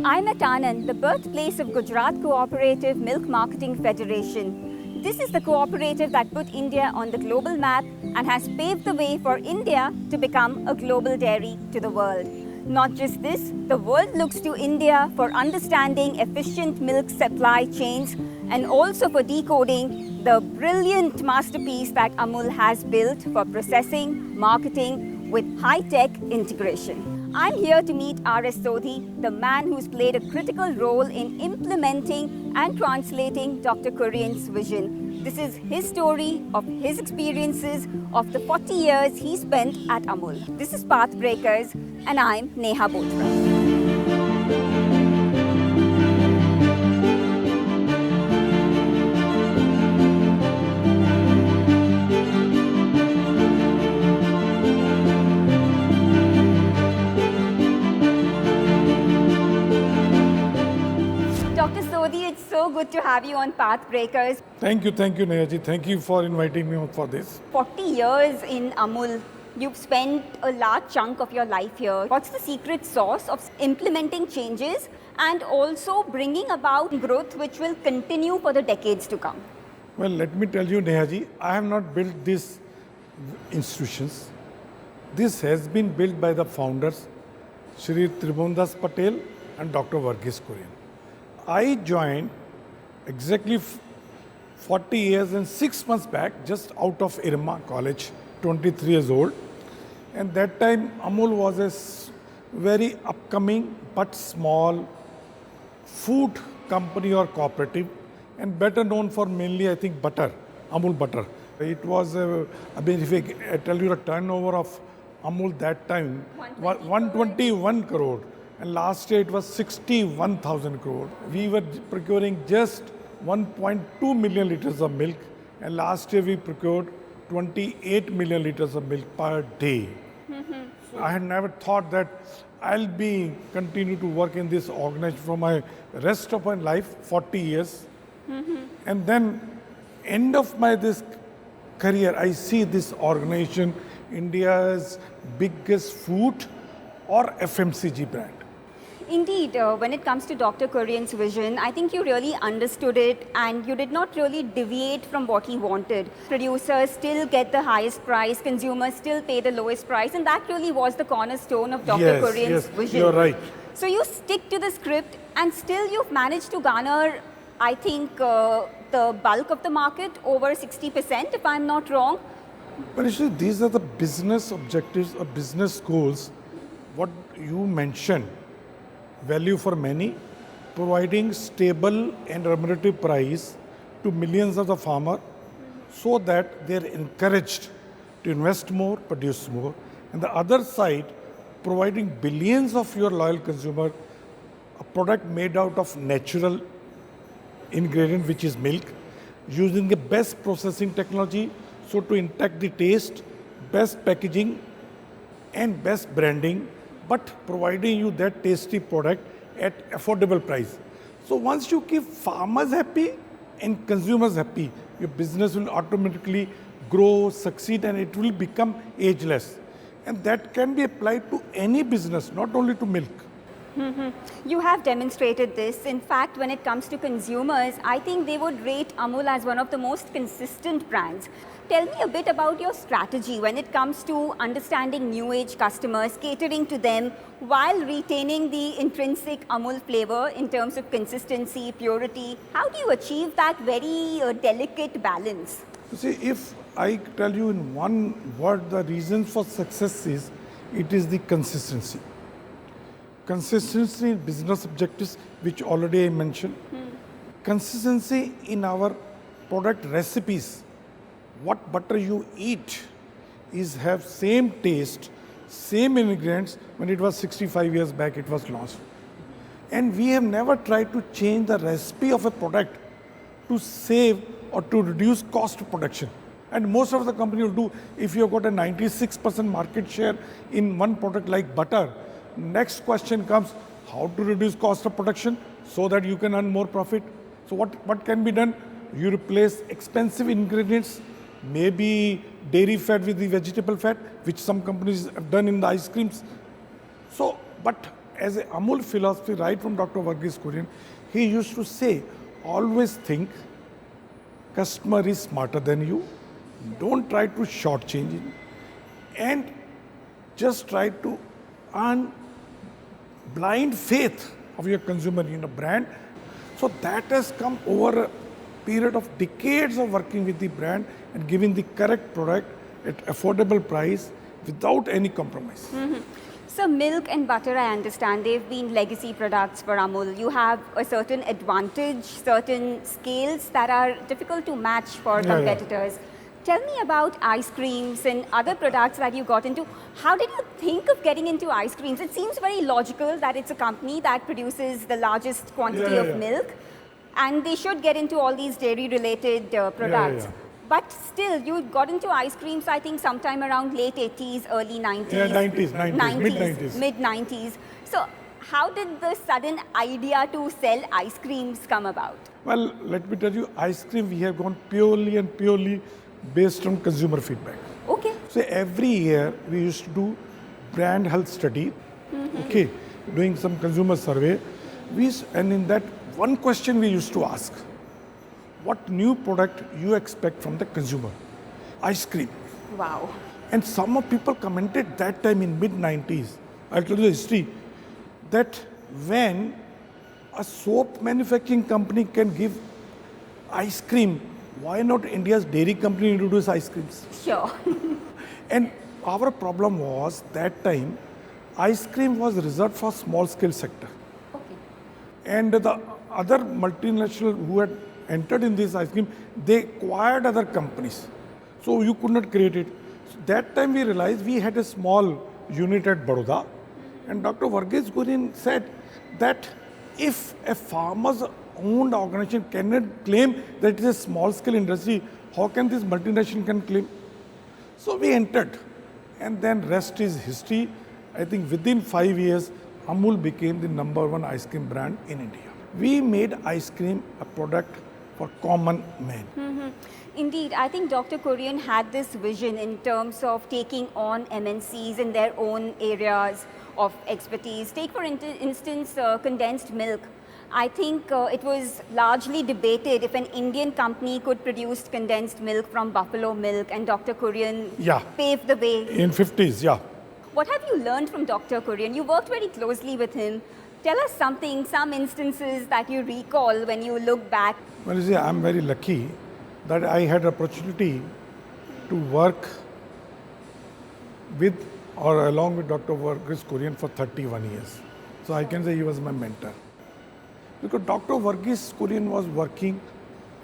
I'm at Anand, the birthplace of Gujarat Co-operative Milk Marketing Federation. This is the cooperative that put India on the global map and has paved the way for India to become a global dairy to the world. Not just this, the world looks to India for understanding efficient milk supply chains and also for decoding the brilliant masterpiece that Amul has built for processing, marketing with high-tech integration. I'm here to meet RS Sodhi, the man who's played a critical role in implementing and translating Dr. Kurien's vision. This is his story of his experiences of the 40 years he spent at Amul. This is Pathbreakers, and I'm Neha Bothra. Dr. Sodhi, it's so good to have you on Pathbreakers. Thank you, Neha ji. Thank you for inviting me on for this. 40 years in Amul. You've spent a large chunk of your life here. What's the secret sauce of implementing changes and also bringing about growth which will continue for the decades to come? Well, let me tell you, Neha ji, I have not built these institutions. This has been built by the founders, Shri Tribhuvandas Patel and Dr. Verghese Kurien. I joined exactly 40 years and 6 months back, just out of Irma College, 23 years old. And that time, Amul was a very upcoming but small food company or cooperative, and better known for mainly, I think, butter, Amul butter. It was, if I tell you the turnover of Amul that time, 121 crore. And last year it was 61,000 crore. We were procuring just 1.2 million liters of milk, and last year we procured 28 million liters of milk per day. So I had never thought that I'll be continue to work in this organization for my rest of my life, 40 years. And then end of my this career, I see this organization, India's biggest food or FMCG brand. Indeed, when it comes to Dr. Kurien's vision, I think you really understood it and you did not really deviate from what he wanted. Producers still get the highest price, consumers still pay the lowest price, and that really was the cornerstone of Dr. Kurien's vision. You're right. So you stick to the script and still you've managed to garner, I think, the bulk of the market, over 60%, if I'm not wrong. But actually, these are the business objectives or business goals, what you mentioned. Value for many, providing stable and remunerative price to millions of the farmer so that they are encouraged to invest more, produce more. And the other side, providing billions of your loyal consumer a product made out of natural ingredient, which is milk, using the best processing technology, so to intact the taste, best packaging and best branding, but providing you that tasty product at affordable price. So once you keep farmers happy and consumers happy, your business will automatically grow, succeed, and it will become ageless. And that can be applied to any business, not only to milk. You have demonstrated this. In fact, when it comes to consumers, I think they would rate Amul as one of the most consistent brands. Tell me a bit about your strategy when it comes to understanding new age customers, catering to them while retaining the intrinsic Amul flavor in terms of consistency, purity. How do you achieve that very delicate balance? You see, if I tell you in one word, the reason for success is, it is the consistency. Consistency in business objectives, which already I mentioned. Consistency in our product recipes. What butter you eat is have same taste, same ingredients when it was 65 years back it was launched. And we have never tried to change the recipe of a product to save or to reduce cost of production. And most of the company will do, if you've got a 96% market share in one product like butter, next question comes, how to reduce cost of production so that you can earn more profit. So what can be done? You replace expensive ingredients, maybe dairy fat with the vegetable fat, which some companies have done in the ice creams. So, but as a Amul philosophy, right from Dr. Verghese Kurien, he used to say, always think customer is smarter than you. Don't try to shortchange it. And just try to earn blind faith of your consumer in a brand. So that has come over a period of decades of working with the brand and giving the correct product at affordable price without any compromise. So milk and butter, I understand, they've been legacy products for Amul. You have a certain advantage, certain scales that are difficult to match for competitors. Tell me about ice creams and other products that you got into. How did you think of getting into ice creams? It seems very logical that it's a company that produces the largest quantity of milk, and they should get into all these dairy-related products. But still, you got into ice creams, I think, sometime around late 80s, early 90s. Yeah, 90s, mid-90s. Mid-90s. So how did the sudden idea to sell ice creams come about? Well, let me tell you, ice cream, we have gone purely based on consumer feedback. Okay. So every year, we used to do brand health study, okay, doing some consumer survey. And in that, one question we used to ask, what new product you expect from the consumer? Ice cream. Wow. And some of people commented that time in mid-90s, I'll tell you the history, that when a soap manufacturing company can give ice cream, why not India's dairy company introduce ice creams? Sure. And our problem was that time, ice cream was reserved for small scale sector. Okay. And the other multinational who had entered in this ice cream, they acquired other companies. So you could not create it. So that time we realized we had a small unit at Baroda. And Dr. Verghese Kurien said that if a farmer's owned organization cannot claim that it is a small scale industry, how can this multinational can claim? So we entered, and then rest is history. I think within 5 years, Amul became the #1 ice cream brand in India. We made ice cream a product for common men. Indeed, I think Dr. Kurien had this vision in terms of taking on MNCs in their own areas of expertise. Take for instance condensed milk. I think it was largely debated if an Indian company could produce condensed milk from buffalo milk, and Dr. Kurien paved the way. In 50s, What have you learned from Dr. Kurien? You worked very closely with him. Tell us something, some instances that you recall when you look back. Well, you see, I'm very lucky that I had opportunity to work with or along with Dr. Verghese Kurien for 31 years. So I can say he was my mentor. Because Dr. Verghese Kurien was working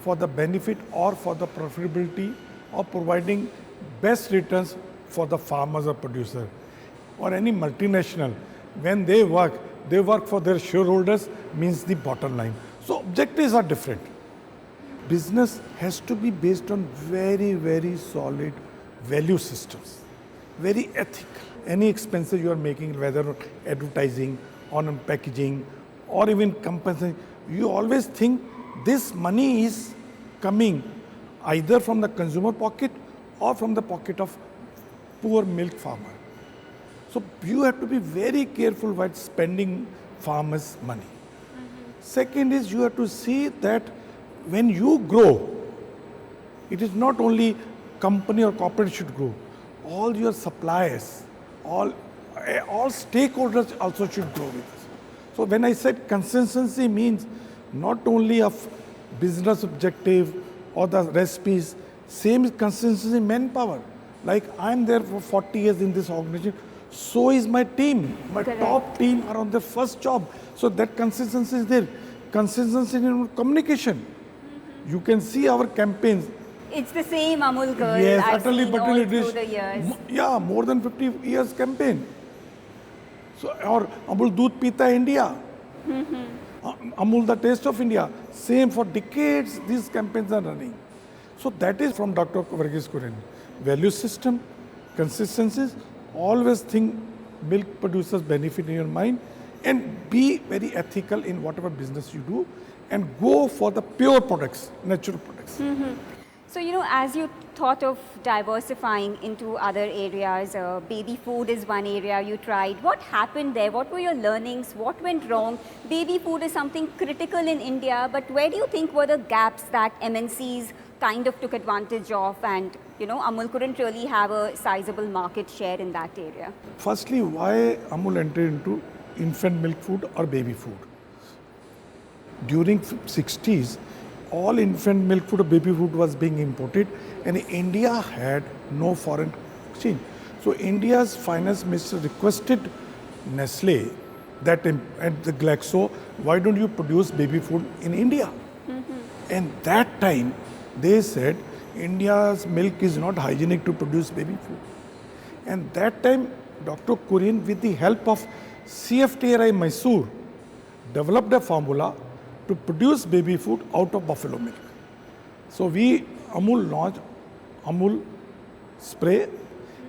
for the benefit or for the profitability of providing best returns for the farmers or producer or any multinational. When they work for their shareholders, means the bottom line. So objectives are different. Business has to be based on very solid value systems, very ethical. Any expenses you are making, whether on advertising, on packaging, or even compensation, you always think this money is coming either from the consumer pocket or from the pocket of poor milk farmer. So you have to be very careful while spending farmers' money. Second is you have to see that when you grow, it is not only company or corporate should grow, all your suppliers, all stakeholders also should grow with us. So when I said consistency means not only of business objective or the recipes, same consistency manpower. Like I'm there for 40 years in this organization, so is my team. My top team are on their first job. So that consistency is there. Consistency in communication. You can see our campaigns. It's the same Amul girl I've seen but all it through is, the years. Yeah, more than 50 years campaign. So, or Amul Doodh Pita India. Amul the taste of India. Same for decades, these campaigns are running. So that is from Dr. Verghese Kurien. Value system, consistencies, always think milk producers benefit in your mind, and be very ethical in whatever business you do, and go for the pure products, natural products. So, as you thought of diversifying into other areas, baby food is one area you tried. What happened there? What were your learnings? What went wrong? Baby food is something critical in India, but where do you think were the gaps that MNCs kind of took advantage of, and Amul couldn't really have a sizable market share in that area? Firstly, why Amul entered into infant milk food or baby food? During 60s, all infant milk food or baby food was being imported, and India had no foreign exchange. So India's finance minister requested Nestle that and the Glaxo, why don't you produce baby food in India? And that time they said India's milk is not hygienic to produce baby food. And that time Dr. Kurien, with the help of CFTRI Mysore, developed a formula to produce baby food out of buffalo milk. So Amul launched Amul spray,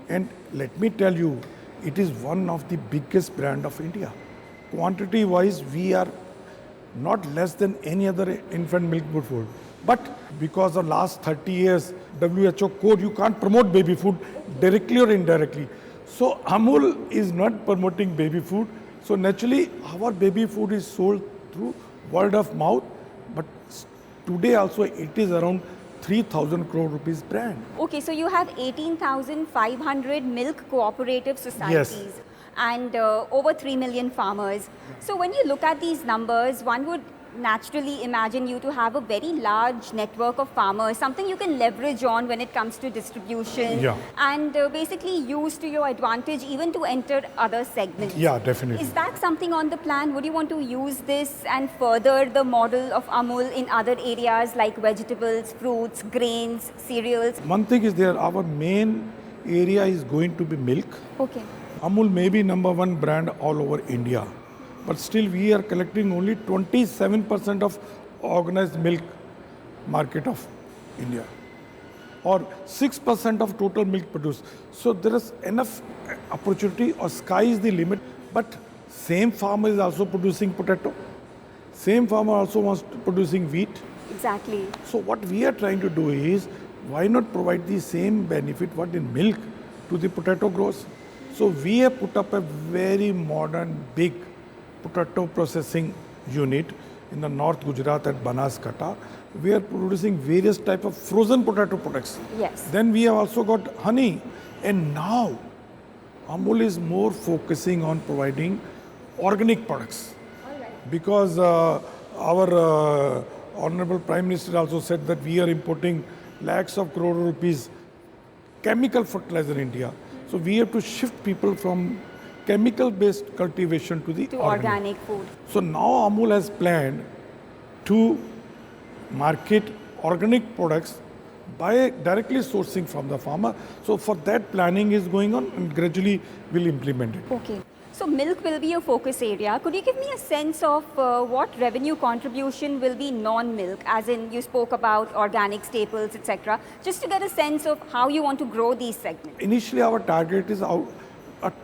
and let me tell you, it is one of the biggest brand of India. Quantity wise, we are not less than any other infant milk food. But because of last 30 years, WHO code, you can't promote baby food directly or indirectly. So Amul is not promoting baby food. So naturally, our baby food is sold through word of mouth, but today also it is around 3,000 crore rupees brand. Okay, so you have 18,500 milk cooperative societies. Yes. And over 3 million farmers. So when you look at these numbers, one would naturally imagine you to have a very large network of farmers, something you can leverage on when it comes to distribution, Yeah. and basically use to your advantage even to enter other segments. Yeah, definitely. Is that something on the plan? Would you want to use this and further the model of Amul in other areas like vegetables, fruits, grains, cereals? One thing is there, our main area is going to be milk. Okay. Amul may be #1 brand all over India, but still we are collecting only 27% of organized milk market of India, or 6% of total milk produced. So there is enough opportunity, or sky is the limit. But same farmer is also producing potato, same farmer also wants to producing wheat. Exactly. So what we are trying to do is, why not provide the same benefit what in milk to the potato growers? So we have put up a very modern, big potato processing unit in the North Gujarat at Banaskantha. We are producing various type of frozen potato products. Yes. Then we have also got honey, and now Amul is more focusing on providing organic products. Because our Honorable Prime Minister also said that we are importing lakhs of crore rupees chemical fertilizer in India. So we have to shift people from chemical-based cultivation to the organic food. So now Amul has planned to market organic products by directly sourcing from the farmer. So for that, planning is going on, and gradually we'll implement it. Okay. So milk will be a focus area. Could you give me a sense of what revenue contribution will be non-milk, as in you spoke about organic staples, etc., just to get a sense of how you want to grow these segments? Initially, our target is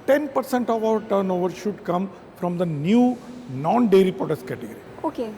10% of our turnover should come from the new non-dairy products category. Okay.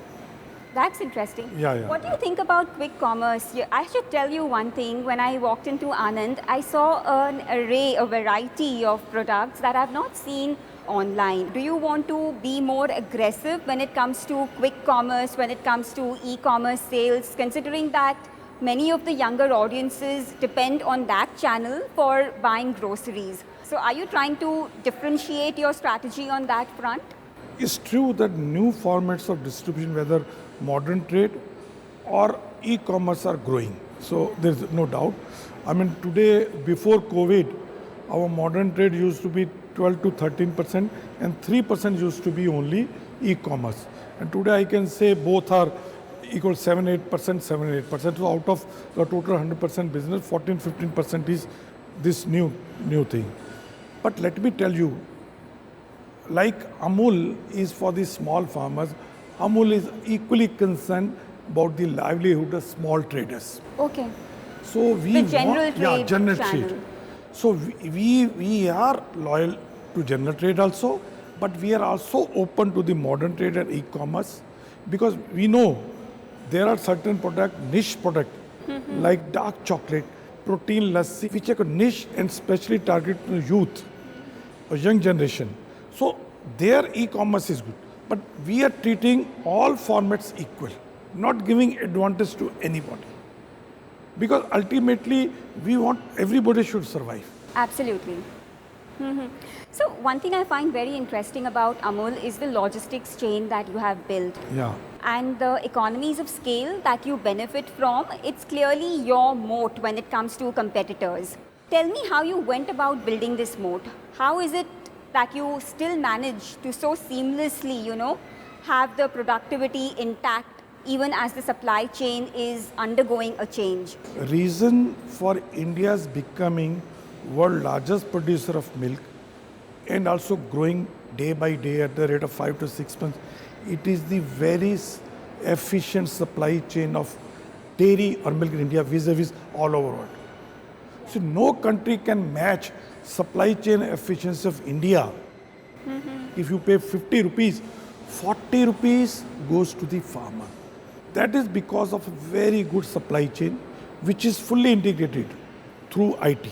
That's interesting. Yeah. What do you think about quick commerce? I should tell you one thing. When I walked into Anand, I saw an array, a variety of products that I've not seen online. Do you want to be more aggressive when it comes to quick commerce, when it comes to e-commerce sales, considering that many of the younger audiences depend on that channel for buying groceries? So are you trying to differentiate your strategy on that front? It's true that new formats of distribution, whether modern trade or e-commerce, are growing. So there's no doubt. I mean, today, before COVID, our modern trade used to be 12 to 13%, and 3% used to be only e-commerce. And today I can say both are equal 7-8%, 7-8%. So out of the total 100% business, 14-15% is this new thing. But let me tell you, like Amul is for the small farmers, Amul is equally concerned about the livelihood of small traders. Okay. So we The general trade general channel. trade. So we are loyal to general trade also, but we are also open to the modern trade and e-commerce, because we know there are certain product, niche product, like dark chocolate, protein lassi, which are a niche and specially targeted to youth or young generation. So their e-commerce is good. But we are treating all formats equal, not giving advantage to anybody. Because ultimately, we want everybody should survive. Absolutely. So one thing I find very interesting about Amul is the logistics chain that you have built. Yeah. And the economies of scale that you benefit from. It's clearly your moat when it comes to competitors. Tell me how you went about building this moat. How is it that you still manage to so seamlessly, have the productivity intact even as the supply chain is undergoing a change? Reason for India's becoming world largest producer of milk and also growing day by day at the rate of 5 to 6 months, it is the very efficient supply chain of dairy or milk in India vis-a-vis all over the world. So no country can match supply chain efficiency of India. If you pay 50 rupees, 40 rupees goes to the farmer. That is because of a very good supply chain which is fully integrated through IT.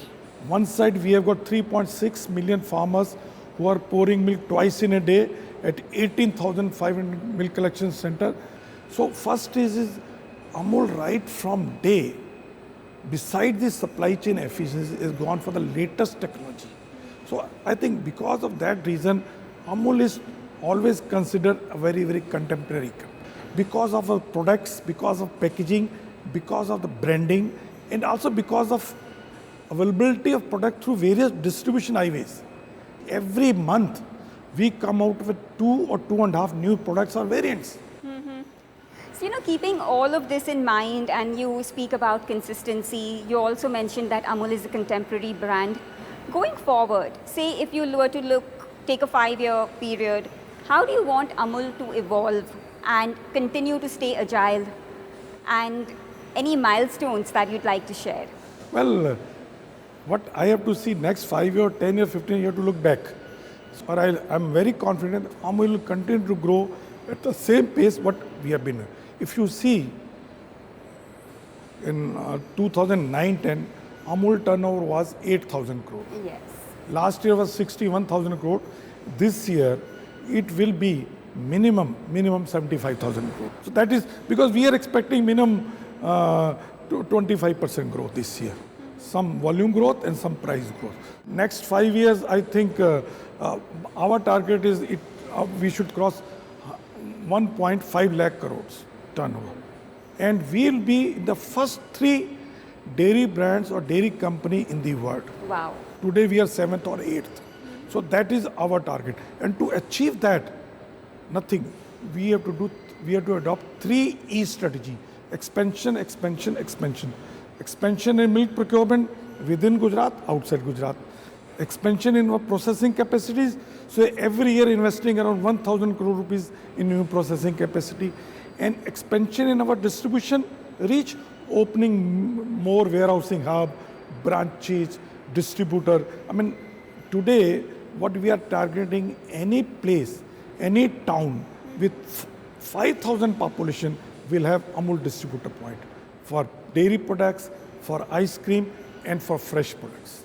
One side we have got 3.6 million farmers who are pouring milk twice in a day at 18,500 milk collection center. So first is Amul right from day, beside the supply chain efficiency, is gone for the latest technology. So I think because of that reason, Amul is always considered a very, very contemporary company. Because of our products, because of packaging, because of the branding, and also because of availability of product through various distribution highways. Every month, we come out with 2 or 2.5 new products or variants. So, keeping all of this in mind, and you speak about consistency, you also mentioned that Amul is a contemporary brand. Going forward, say if you were to take a 5-year period, how do you want Amul to evolve and continue to stay agile? And any milestones that you'd like to share? Well, what I have to see next 5 years, 10 years, 15 years, you have to look back. So I'm very confident that Amul will continue to grow at the same pace what we have been. If you see, in 2009-10, Amul turnover was 8,000 crore. Yes. Last year was 61,000 crore. This year, it will be minimum 75,000 crore. So that is because we are expecting minimum 25% growth this year. Some volume growth and some price growth. Next 5 years, I think our target is we should cross 1.5 lakh crores turnover. And we'll be the first 3 dairy brands or dairy company in the world. Wow. Today we are 7th or 8th. So that is our target. And to achieve that, nothing. We have to adopt 3 E strategy. Expansion, expansion, expansion. Expansion in milk procurement within Gujarat, outside Gujarat. Expansion in our processing capacities. So every year investing around 1,000 crore rupees in new processing capacity. And expansion in our distribution reach, opening more warehousing hub, branches, distributor. I mean, today what we are targeting, any place, any town with 5,000 population will have Amul distributor point for dairy products, for ice cream, and for fresh products.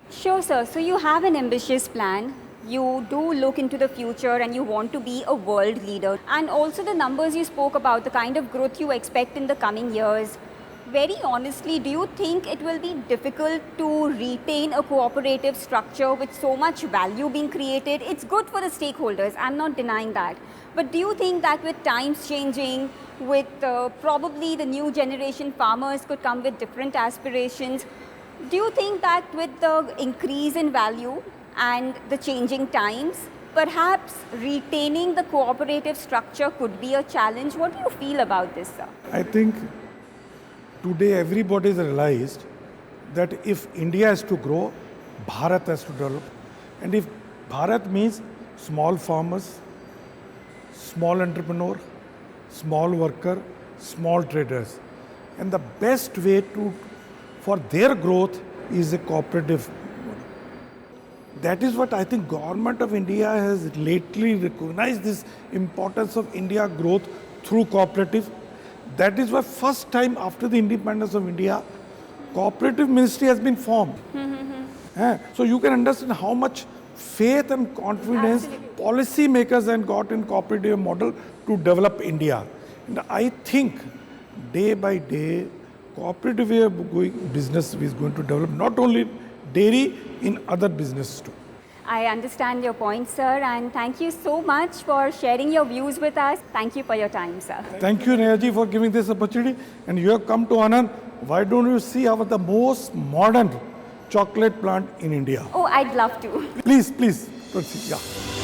Sure, sir. So you have an ambitious plan. You do look into the future and you want to be a world leader. And also the numbers you spoke about, the kind of growth you expect in the coming years. Very honestly, do you think it will be difficult to retain a cooperative structure with so much value being created? It's good for the stakeholders, I'm not denying that. But do you think that with times changing, with probably the new generation farmers could come with different aspirations, do you think that with the increase in value and the changing times, perhaps retaining the cooperative structure could be a challenge? What do you feel about this, sir? I think today everybody has realized that if India has to grow, Bharat has to develop. And if Bharat means small farmers, small entrepreneur, small worker, small traders. And the best way for their growth is a cooperative. That is what I think Government of India has lately recognized, this importance of India growth through cooperative. That is why first time after the independence of India, cooperative ministry has been formed. So you can understand how much faith and confidence policy makers have got in cooperative model to develop India. And I think day by day, cooperative way of going business is going to develop not only dairy, in other business too. I understand your point, sir, and thank you so much for sharing your views with us. Thank you for your time, sir. Thank you, Neha ji, for giving this opportunity. And you have come to Anand. Why don't you see our the most modern chocolate plant in India? Oh, I'd love to. Please, please proceed. Yeah.